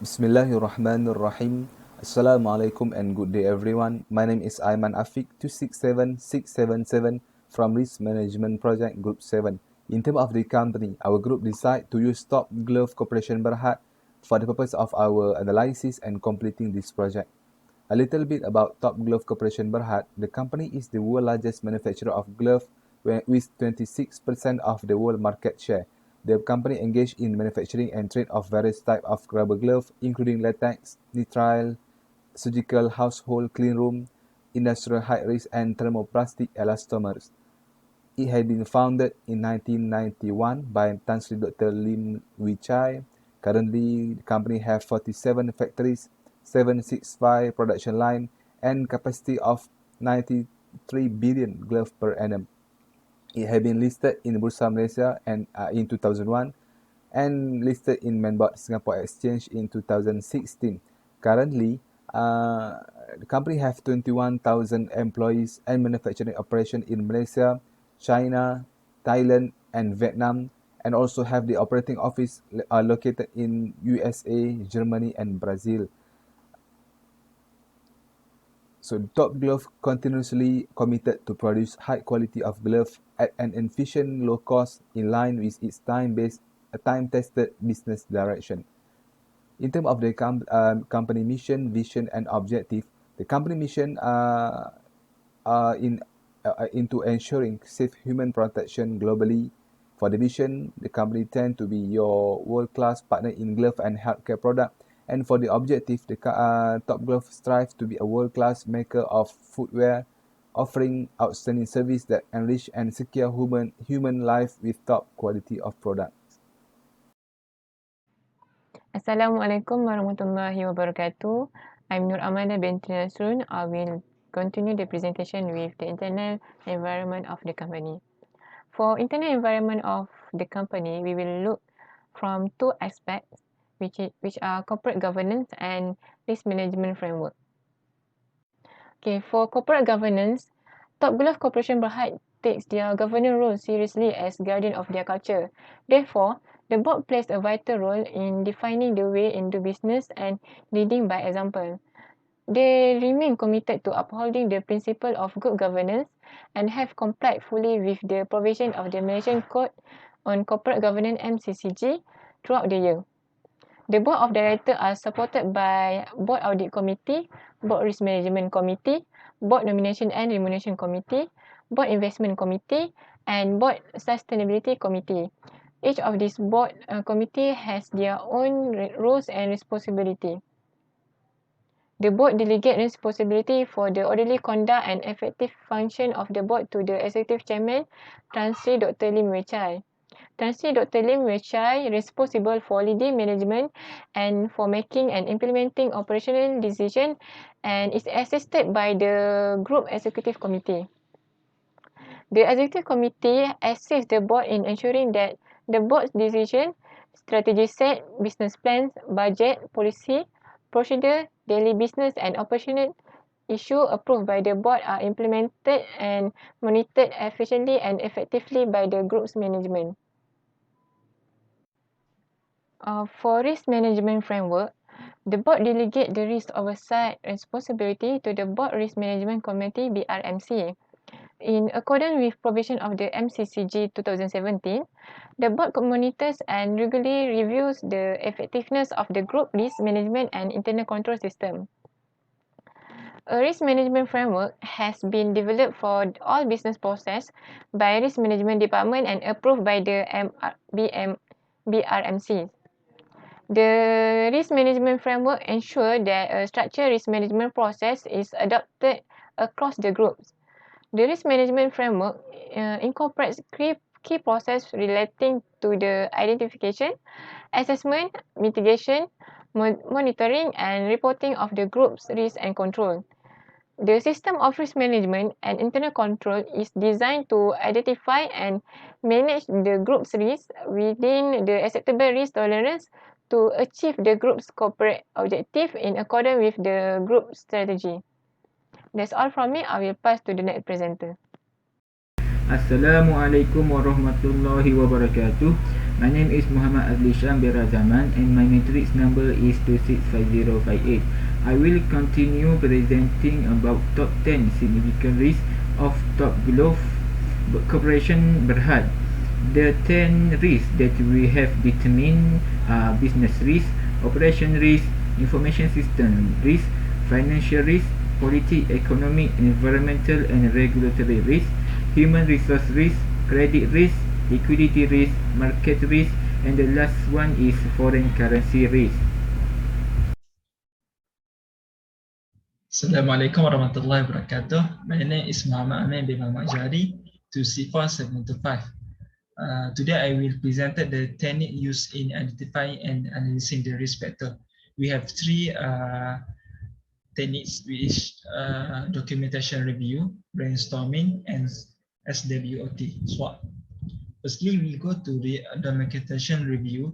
Bismillahirrahmanirrahim. Assalamualaikum and good day everyone. My name is Aiman Afiq 267677 from Risk Management Project Group 7. In terms of the company, our group decide to use Top Glove Corporation Berhad for the purpose of our analysis and completing this project. A little bit about Top Glove Corporation Berhad. The company is the world's largest manufacturer of gloves with 26% of the world market share. The company engaged in manufacturing and trade of various types of rubber gloves, including latex, nitrile, surgical, household, cleanroom, industrial high-risk, and thermoplastic elastomers. It had been founded in 1991 by Tan Sri Dr. Lim Wee Chai. Currently, the company has 47 factories, 765 production line, and capacity of 93 billion gloves per annum. It had been listed in Bursa Malaysia and in 2001 and listed in Main Board Singapore Exchange in 2016. Currently, the company has 21,000 employees and manufacturing operation in Malaysia, China, Thailand, and Vietnam, and also have the operating office located in USA, Germany, and Brazil. So Top Glove continuously committed to produce high quality of glove at an efficient, low cost, in line with its time-tested business direction. In terms of the company mission, vision, and objective, the company mission into ensuring safe human protection globally. For the vision, the company tend to be your world-class partner in glove and healthcare product. And for the objective, the Top Glove strives to be a world-class maker of footwear, offering outstanding service that enrich and secure human life with top quality of products. Assalamualaikum warahmatullahi wabarakatuh. I'm Nur Amanda binti Nasrun. I will continue the presentation with the internal environment of the company. For internal environment of the company, we will look from two aspects, which are corporate governance and risk management framework. Okay, for corporate governance, Top Glove Corporation Berhad takes their governance role seriously as guardian of their culture. Therefore, the board plays a vital role in defining the way into business and leading by example. They remain committed to upholding the principle of good governance and have complied fully with the provision of the Malaysian Code on Corporate Governance (MCCG) throughout the year. The board of directors are supported by Board Audit Committee, Board Risk Management Committee, Board Nomination and Remuneration Committee, Board Investment Committee, and Board Sustainability Committee. Each of these board committee has their own roles and responsibility. The board delegates responsibility for the orderly conduct and effective function of the board to the Executive Chairman, Tan Sri Dr. Lim Wee Chai. Tan Sri Dr. Lim Wee Chai responsible for leading management and for making and implementing operational decisions and is assisted by the Group Executive Committee. The Executive Committee assists the board in ensuring that the board's decision, strategy set, business plans, budget, policy, procedure, daily business and operational issues approved by the board are implemented and monitored efficiently and effectively by the group's management. For risk management framework, the board delegates the risk oversight responsibility to the Board Risk Management Committee (BRMC). In accordance with provision of the MCCG 2017, the board monitors and regularly reviews the effectiveness of the group risk management and internal control system. A risk management framework has been developed for all business process by Risk Management Department and approved by the BRMC. The risk management framework ensures that a structured risk management process is adopted across the groups. The risk management framework incorporates key processes relating to the identification, assessment, mitigation, monitoring, and reporting of the group's risk and control. The system of risk management and internal control is designed to identify and manage the group's risk within the acceptable risk tolerance to achieve the group's corporate objective in accordance with the group strategy. That's all from me. I will pass to the next presenter. Assalamualaikum warahmatullahi wabarakatuh. My name is Muhammad Azli Syam Berazaman and my matrix number is 265058. I will continue presenting about top 10 significant risks of top glove corporation Berhad. The 10 risks that we have determined are business risk, operation risk, information system risk, financial risk, political, economic, environmental and regulatory risk, human resource risk, credit risk, liquidity risk, market risk, and the last one is foreign currency risk. Assalamualaikum warahmatullahi wabarakatuh. My name is Muhammad Amin bin Muhammad Jari, 2C4725. Today I will present the technique used in identifying and analyzing the risk factor. We have three techniques, which documentation review, brainstorming, and SWOT, SWOT. Firstly, we go to the documentation review.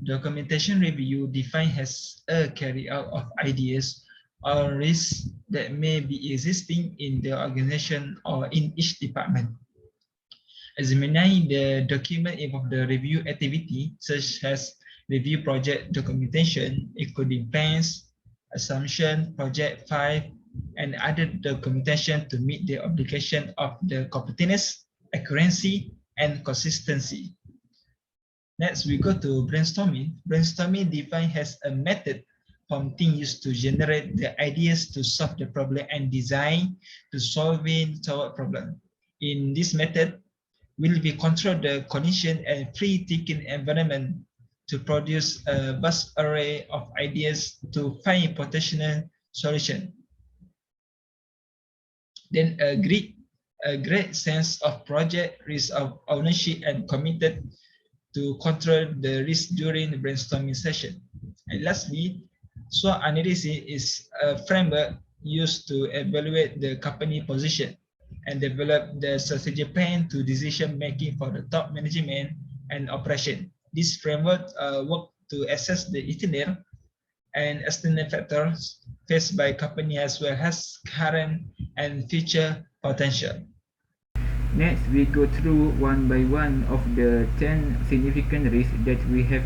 Documentation review defined as a carry out of ideas or risks that may be existing in the organization or in each department. Examining the document of the review activity, such as review project documentation, including plans, assumption, project file, and other documentation to meet the obligation of the completeness, accuracy, and consistency. Next, we go to brainstorming. Brainstorming defined as a method prompting used to generate the ideas to solve the problem and design to solving toward problem. In this method, will be control the condition and free-thinking environment to produce a vast array of ideas to find potential solution. Then a great sense of project risk of ownership and committed to control the risk during the brainstorming session. And lastly, SWOT analysis is a framework used to evaluate the company position and develop the strategic plan to decision making for the top management and operation. This framework work to assess the internal and external factors faced by company as well as current and future potential. Next, we go through one by one of the 10 significant risks that we have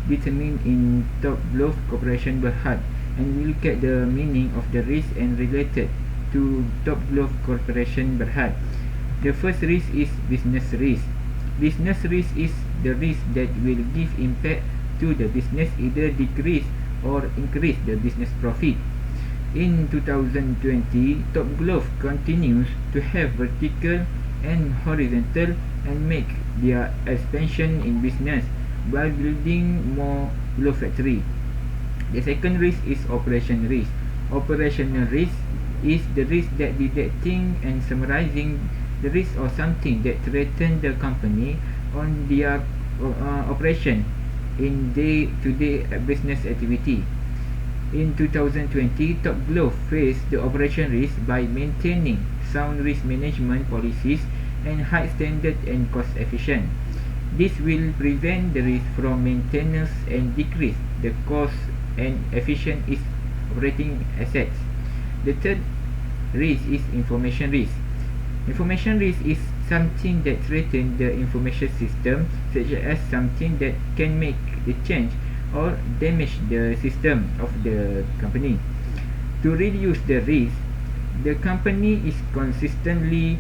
determined in Top Glove Corporation Berhad, and we'll get the meaning of the risk and related to Top Glove Corporation Berhad. The first risk is business risk. Business risk is the risk that will give impact to the business, either decrease or increase the business profit. In 2020, Top Glove continues to have vertical and horizontal and make their expansion in business by building more glove factory. The second risk is operation risk. Operational risk is the risk that detecting and summarizing the risk or something that threaten the company on their operation in day-to-day business activity. In 2020, Top Glove faced the operation risk by maintaining sound risk management policies and high standard and cost efficient. This will prevent the risk from maintenance and decrease the cost and efficient its operating assets. The third risk is information risk. Information risk is something that threatens the information system, such as something that can make the change or damage the system of the company. To reduce the risk, the company is consistently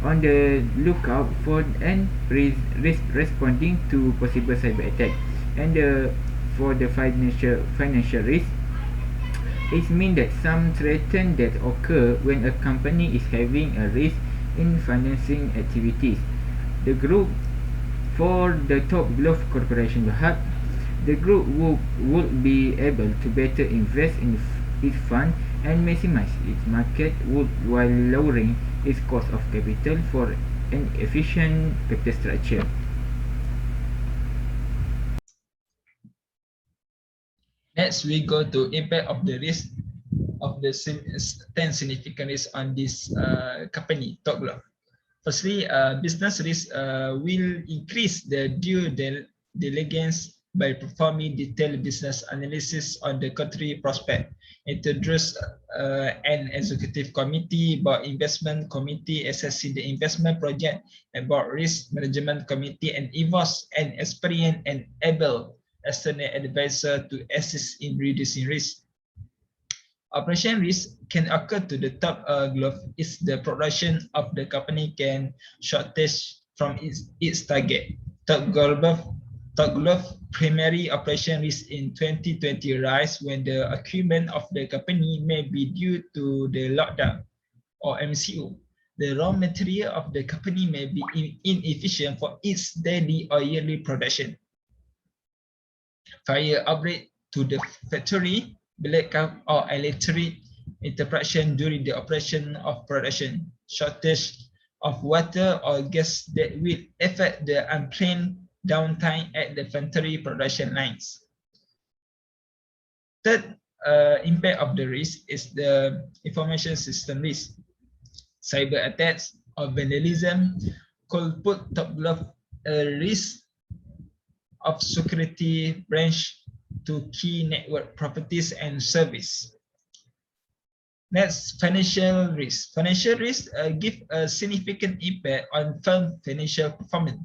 on the lookout for and responding to possible cyber attack. And for the financial risk, it means that some threats that occur when a company is having a risk in financing activities. The group for the Top Glove Corporation Berhad, the group would be able to better invest in its fund and maximize its market while lowering its cost of capital for an efficient capital structure. Next, we go to impact of the risk of the 10 significant risks on this company, Top Glove. Firstly, business risk will increase the due diligence by performing detailed business analysis on the country prospect, introduce an executive committee, board investment committee assessing the investment project, and board risk management committee, and involves an experienced and able external advisor to assist in reducing risk. Operation risk can occur to the top glove if the production of the company can shortage from its target. Top glove primary operation risk in 2020 rise when the equipment of the company may be due to the lockdown or MCO. The raw material of the company may be inefficient for its daily or yearly production. Fire outbreak to the factory, blackout or electric interruption during the operation of production, shortage of water or gas that will affect the unplanned downtime at the factory production lines. Third impact of the risk is the information system risk. Cyber attacks or vandalism could put top glove a risk of security breach to key network properties and service. Next, financial risk. Financial risk give a significant impact on firm financial performance.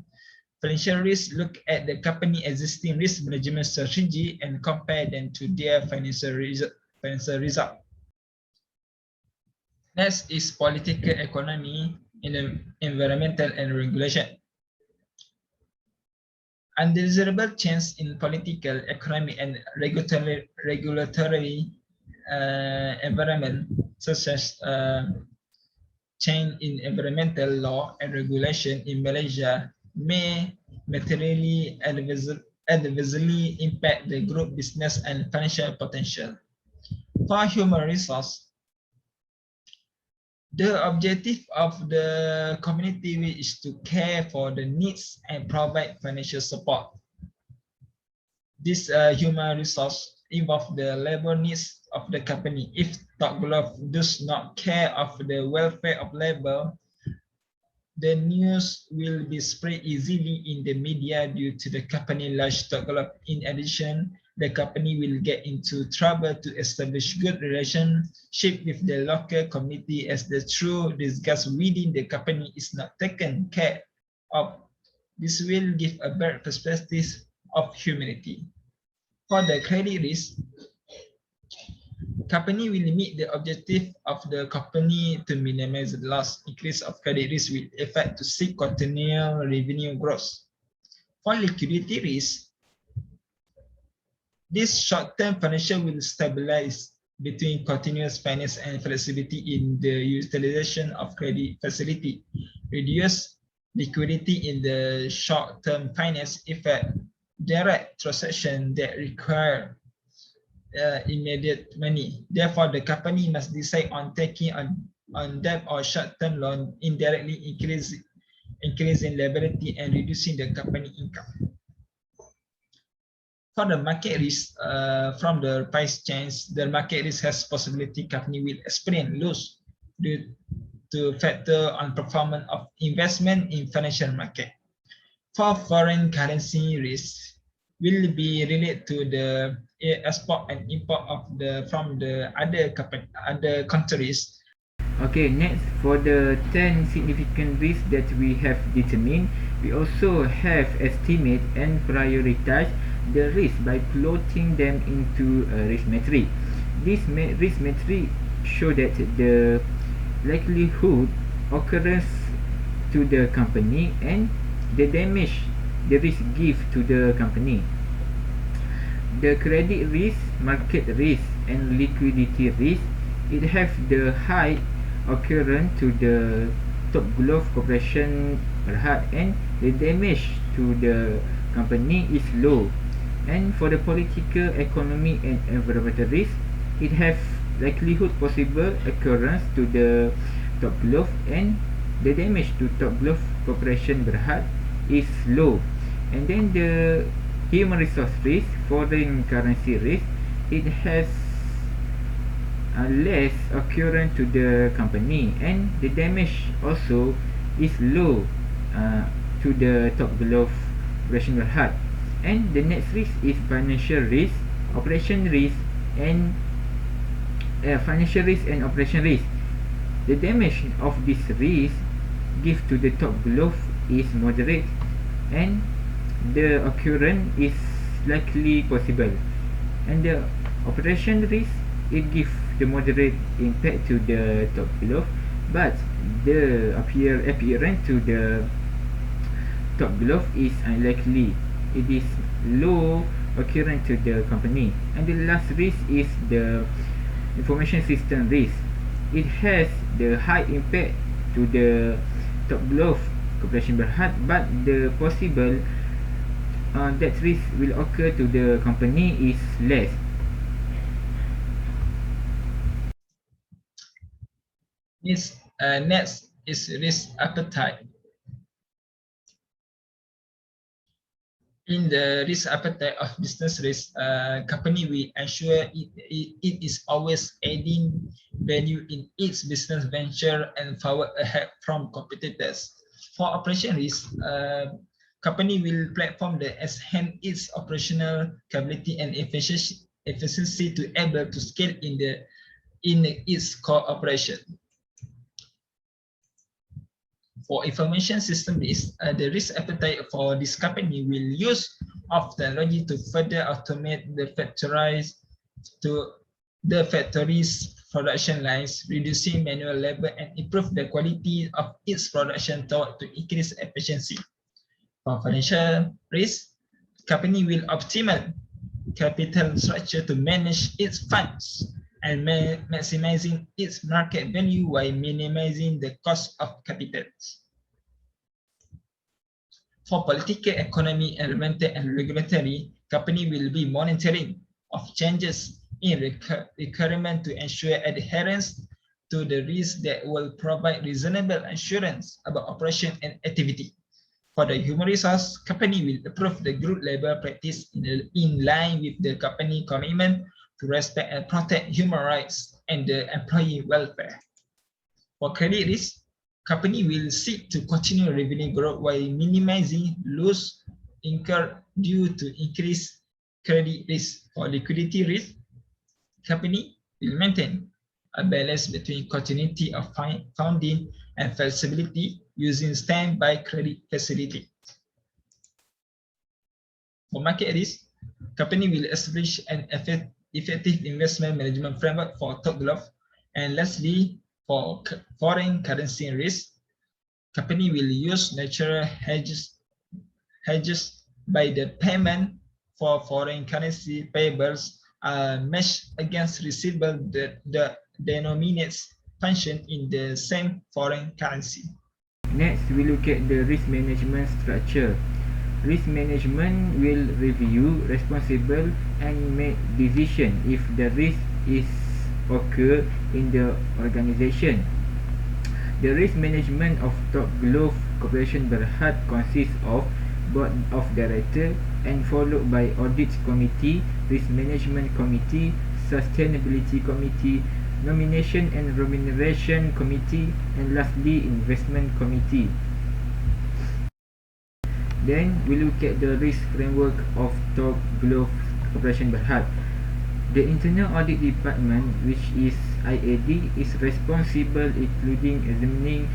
Financial risk look at the company existing risk management strategy and compare them to their financial result. Next is political economy, environmental and regulation. Undesirable change in political, economic, and regulatory environment, such as change in environmental law and regulation in Malaysia, may materially adversely impact the group business and financial potential. For human resource, the objective of the community is to care for the needs and provide financial support. This human resource involve the labor needs of the company. If top glove does not care of the welfare of labor, the news will be spread easily in the media due to the company large top glove. In addition, the company will get into trouble to establish good relationship with the local community as the true disgust within the company is not taken care of. This will give a bad perspective of humanity. For the credit risk, company will meet the objective of the company to minimize the loss. Increase of credit risk will affect to seek continual revenue growth. For liquidity risk, this short-term financial will stabilize between continuous finance and flexibility in the utilization of credit facility. Reduce liquidity in the short-term finance effect direct transaction that require immediate money. Therefore, the company must decide on taking on debt or short-term loan, indirectly increasing liability and reducing the company income. For the market risk, from the price change, the market risk has possibility company will experience loss due to factor on performance of investment in financial market. For foreign currency risk, will be related to the export and import of from the other countries. Okay, next, for the 10 significant risks that we have determined, we also have estimate and prioritize the risk by plotting them into a risk matrix. This risk matrix show that the likelihood occurrence to the company and the damage the risk give to the company. The credit risk, market risk, and liquidity risk, it have the high occurrence to the Top Glove Corporation Berhad, and the damage to the company is low. And for the political, economic, and environmental risk, it have likelihood possible occurrence to the Top Glove, and the damage to Top Glove Corporation Berhad is low. And then the human resource risk, foreign currency risk, it has less occurrence to the company, and the damage also is low to the Top Glove Corporation Berhad. And the next risk is financial risk, operation risk, and financial risk and operation risk. The damage of this risk give to the top glove is moderate, and the occurrence is likely possible. And the operation risk, it give the moderate impact to the top glove, but the appearance to the top glove is unlikely. It is low occurrence to the company. And the last risk is the information system risk. It has the high impact to the top glove corporation Berhad, but the possible that risk will occur to the company is less. Next is risk appetite. In the risk appetite of business risk, company will ensure it is always adding value in its business venture and forward ahead from competitors. For operation risk, company will platform the enhance its operational capability and efficiency to able to scale in its core operation. For information system risk, the risk appetite for this company will use of technology to further automate the factory's production lines, reducing manual labor and improve the quality of its production to increase efficiency. For financial risk, company will optimize capital structure to manage its funds and maximizing its market value while minimizing the cost of capital. For political, economy, environmental, and regulatory, company will be monitoring of changes in requirement to ensure adherence to the risk that will provide reasonable assurance about operation and activity. For the human resource, company will approve the group labor practice in line with the company commitment to respect and protect human rights and the employee welfare. For credit risk, company will seek to continue revenue growth while minimizing loss incurred due to increased credit risk. For liquidity risk, company will maintain a balance between continuity of funding and flexibility using standby credit facility. For market risk, company will establish an effective investment management framework for top glove. And lastly, for foreign currency risk, company will use natural hedges by the payment for foreign currency payables matched against receivable that denominates function in the same foreign currency. Next, we look at the risk management structure. Risk management will review, responsible, and make decision if the risk is occur in the organization. The risk management of Top Glove Corporation Berhad consists of board of director and followed by audit committee, risk management committee, sustainability committee, nomination and remuneration committee, and lastly investment committee. Then we look at the risk framework of Top Glove Corporation Berhad. The Internal Audit Department, which is IAD, is responsible including examining,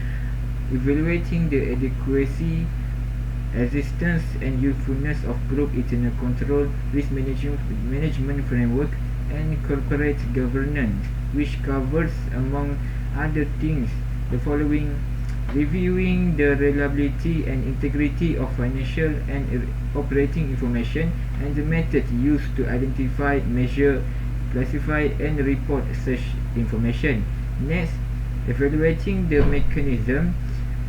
evaluating the adequacy, existence and usefulness of group internal control, risk management framework, and corporate governance, which covers among other things the following: reviewing the reliability and integrity of financial and operating information and the method used to identify, measure, classify and report such information. Next, evaluating the mechanism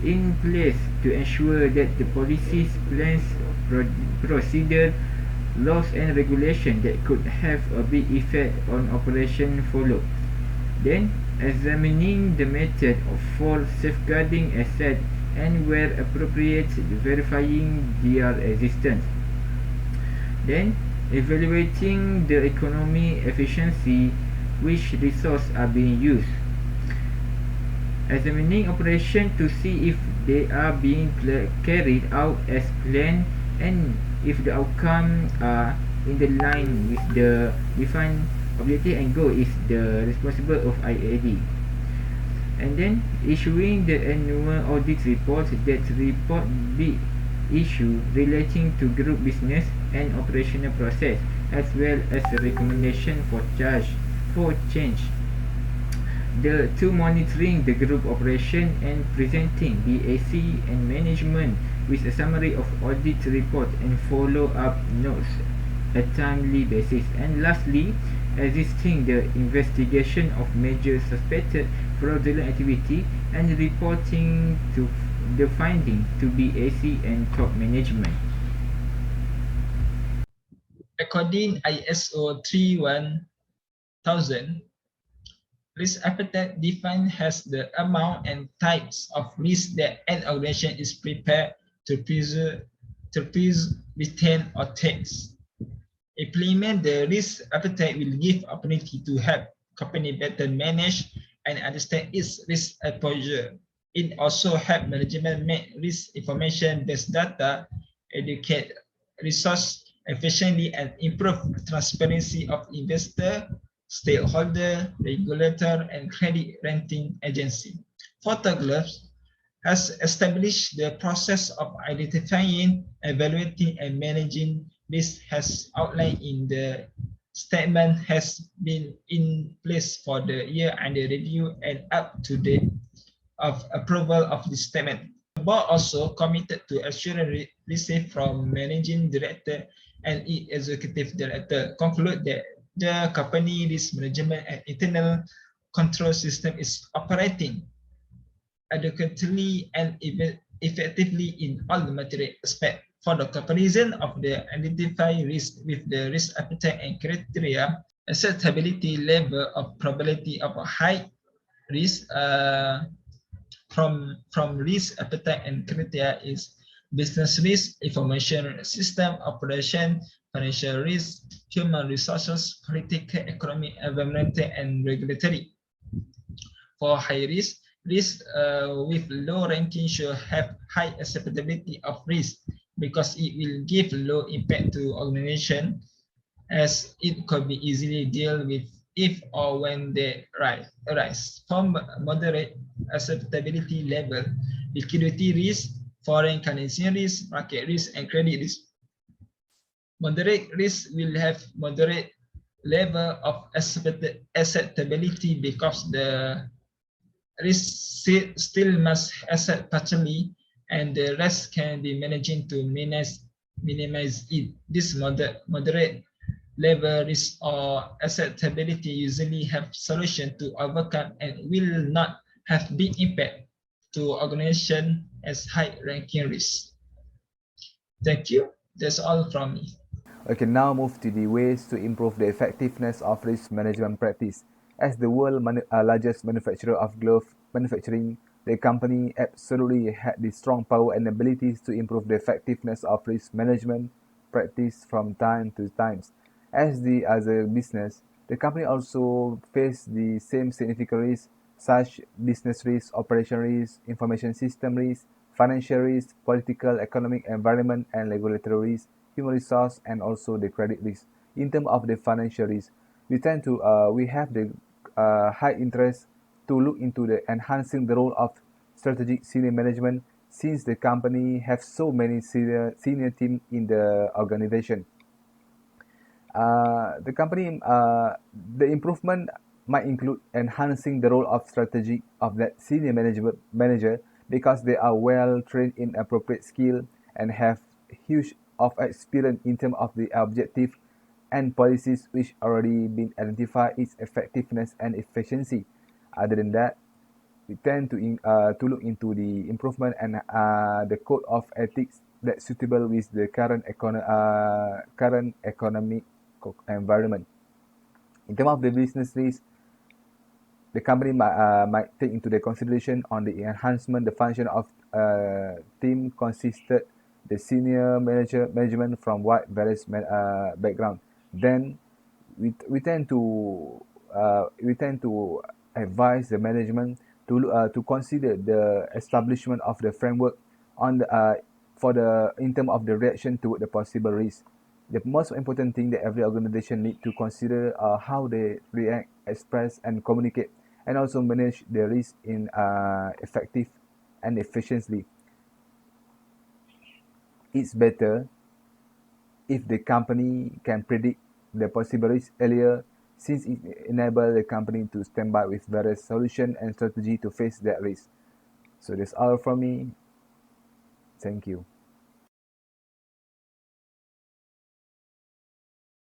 in place to ensure that the policies, plans, procedure, laws and regulation that could have a big effect on operation follow. Then, examining the method for safeguarding assets and where appropriate, verifying their existence. Then, evaluating the economy efficiency, which resources are being used. Examining operation to see if they are being carried out as planned and if the outcome are in the line with the defined objective and goal is the responsible of IAD. And then issuing the annual audit report, that report be issue relating to group business and operational process, as well as a recommendation for change. The two, monitoring the group operation and presenting BAC and management with a summary of audit report and follow-up notes a timely basis. And lastly, assisting the investigation of major suspected fraudulent activity and reporting to the finding to BAC and top management. According ISO 31000, risk appetite defined as the amount and types of risk that an organization is prepared to retain, or takes. Implement the risk appetite will give opportunity to help company better manage and understand its risk exposure. It also help management make risk information-based data, educate resource efficiently, and improve transparency of investor, stakeholder, regulator, and credit rating agency. Photographs has established the process of identifying, evaluating, and managing risk as outlined in the statement has been in place for the year under review and up to date of approval of the statement. The board also committed to assuring receipt from managing director and executive director conclude that the company risk management and internal control system is operating adequately and effectively in all the material aspects. For the comparison of the identified risk with the risk appetite and criteria, acceptability level of probability of a high risk from risk appetite and criteria is business risk, information system, operation, financial risk, human resources, political, economic, environmental, and regulatory. For high risk with low ranking should have high acceptability of risk because it will give low impact to organization as it could be easily dealt with if or when they arise. For moderate acceptability level, liquidity risk, foreign currency risk, market risk, and credit risk. Moderate risk will have moderate level of acceptability because the risk still must accept partially and the rest can be managing to minimize it. This moderate level risk or acceptability usually have solution to overcome and will not have big impact to organization as high ranking risk. Thank you. That's all from me. Okay, now move to the ways to improve the effectiveness of risk management practice. As the world's largest manufacturer of glove manufacturing, the company absolutely had the strong power and abilities to improve the effectiveness of risk management practice from time to time. As a business, the company also faced the same significant risks such business risk, operation risk, information system risk, financial risk, political, economic, environment, and regulatory risk, human resource, and also the credit risk. In terms of the financial risk, we have the high interest to look into the enhancing the role of strategic senior management since the company have so many senior team in the organization. The improvement might include enhancing the role of strategy of that senior manager because they are well trained in appropriate skill and have huge of experience in terms of the objective and policies which already been identified its effectiveness and efficiency. Other than that, we tend to look into the improvement and the code of ethics that's suitable with the current economic environment. In terms of the business risk, the company might take into the consideration on the enhancement the function of team consisted the senior management from wide various background. Then we tend to advise the management to consider the establishment of the framework on the in terms of the reaction toward the possible risk, the most important thing that every organization need to consider are how they react, express, and communicate, and also manage the risk in effective and efficiently. It's better if the company can predict the possible risk earlier, since it enables the company to stand by with various solutions and strategy to face that risk. So that's all from me. Thank you.